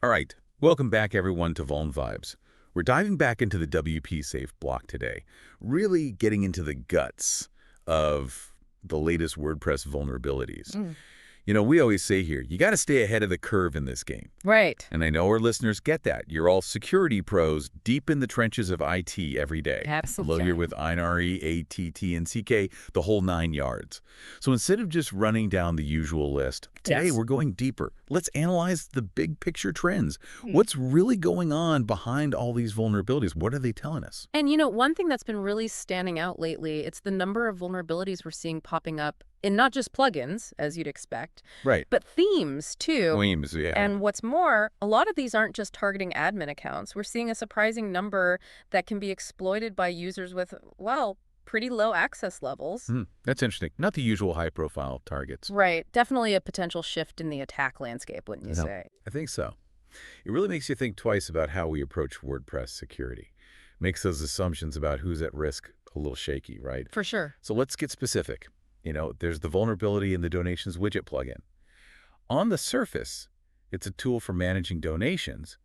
All right, welcome back everyone to Vuln Vibes. We're diving back into the WP Safe block today, really getting into the guts of the latest WordPress vulnerabilities. We always say here, you got to stay ahead of the curve in this game. Right. And I know our listeners get that. You're all security pros deep in the trenches of IT every day. Absolutely. Familiar with INRE, ATT, and CK, the whole 9 yards. So instead of just running down the usual list, today we're going deeper. Let's analyze the big picture trends. What's really going on behind all these vulnerabilities? What are they telling us? And one thing that's been really standing out lately, it's the number of vulnerabilities we're seeing popping up in not just plugins, as you'd expect, Right. but themes too. Themes, yeah. And what's more, a lot of these aren't just targeting admin accounts. We're seeing a surprising number that can be exploited by users with, well, pretty low access levels. That's interesting. Not the usual high-profile targets. Right. Definitely a potential shift in the attack landscape, wouldn't you say? I think so. It really makes you think twice about how we approach WordPress security. Makes those assumptions about who's at risk a little shaky, right? For sure. So let's get specific. There's the vulnerability in the donations widget plugin. On the surface, it's a tool for managing donations.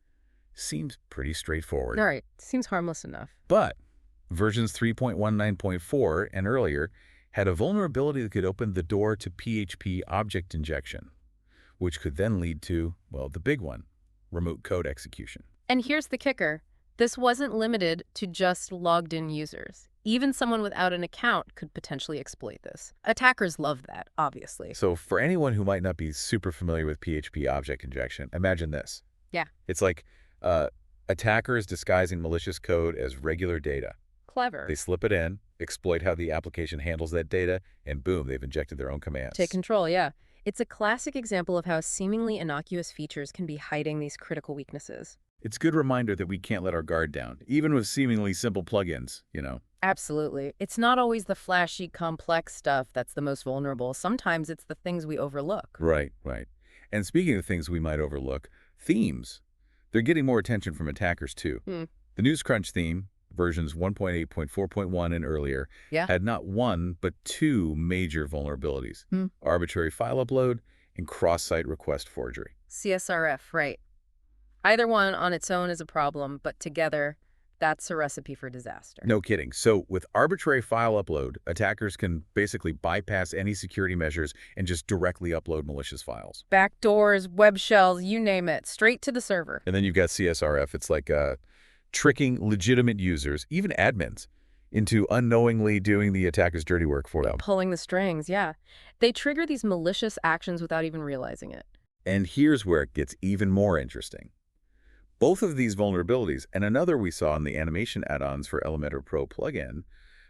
Seems pretty straightforward. All right. Seems harmless enough. But versions 3.19.4 and earlier had a vulnerability that could open the door to PHP object injection, which could then lead to, well, the big one, remote code execution. And here's the kicker. This wasn't limited to just logged-in users. Even someone without an account could potentially exploit this. Attackers love that, obviously. So for anyone who might not be super familiar with PHP object injection, imagine this. Yeah. It's like attackers disguising malicious code as regular data. Clever. They slip it in, exploit how the application handles that data, and boom, they've injected their own commands. Take control, yeah. It's a classic example of how seemingly innocuous features can be hiding these critical weaknesses. It's a good reminder that we can't let our guard down, even with seemingly simple plugins, Absolutely. It's not always the flashy, complex stuff that's the most vulnerable. Sometimes it's the things we overlook. Right. And speaking of things we might overlook, themes. They're getting more attention from attackers, too. The NewsCrunch theme, versions 1.8.4.1 and earlier, had not one, but two major vulnerabilities. Arbitrary file upload and cross-site request forgery. CSRF, right. Either one on its own is a problem, but together, that's a recipe for disaster. No kidding. So with arbitrary file upload, attackers can basically bypass any security measures and just directly upload malicious files. Backdoors, web shells, you name it, straight to the server. And then you've got CSRF. It's like tricking legitimate users, even admins, into unknowingly doing the attacker's dirty work for them. Pulling the strings, yeah. They trigger these malicious actions without even realizing it. And here's where it gets even more interesting. Both of these vulnerabilities, and another we saw in the animation add-ons for Elementor Pro plugin,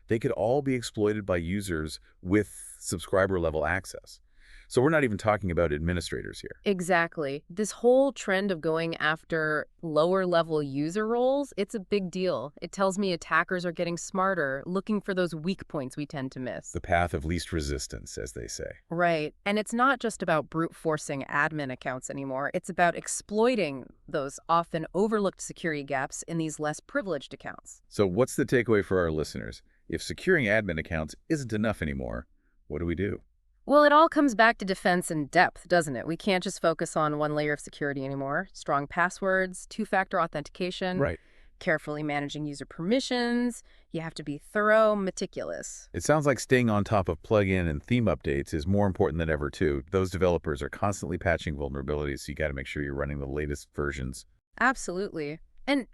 they could all be exploited by users with subscriber-level access. So we're not even talking about administrators here. Exactly. This whole trend of going after lower-level user roles, it's a big deal. It tells me attackers are getting smarter, looking for those weak points we tend to miss. The path of least resistance, as they say. Right. And it's not just about brute-forcing admin accounts anymore. It's about exploiting those often overlooked security gaps in these less privileged accounts. So what's the takeaway for our listeners? If securing admin accounts isn't enough anymore, what do we do? Well, it all comes back to defense and depth, doesn't it? We can't just focus on one layer of security anymore. Strong passwords, two-factor authentication, Right. Carefully managing user permissions. You have to be thorough, meticulous. It sounds like staying on top of plugin and theme updates is more important than ever, too. Those developers are constantly patching vulnerabilities, so you got to make sure you're running the latest versions. Absolutely. And,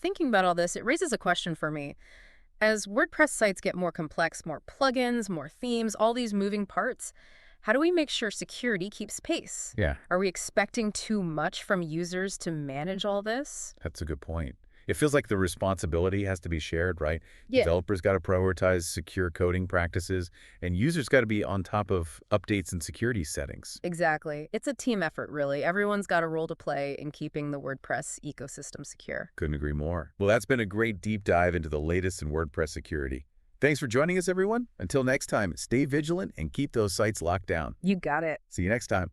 thinking about all this, it raises a question for me. As WordPress sites get more complex, more plugins, more themes, all these moving parts, how do we make sure security keeps pace? Yeah. Are we expecting too much from users to manage all this? That's a good point. It feels like the responsibility has to be shared, right? Yeah. Developers got to prioritize secure coding practices, and users got to be on top of updates and security settings. Exactly. It's a team effort, really. Everyone's got a role to play in keeping the WordPress ecosystem secure. Couldn't agree more. Well, that's been a great deep dive into the latest in WordPress security. Thanks for joining us, everyone. Until next time, stay vigilant and keep those sites locked down. You got it. See you next time.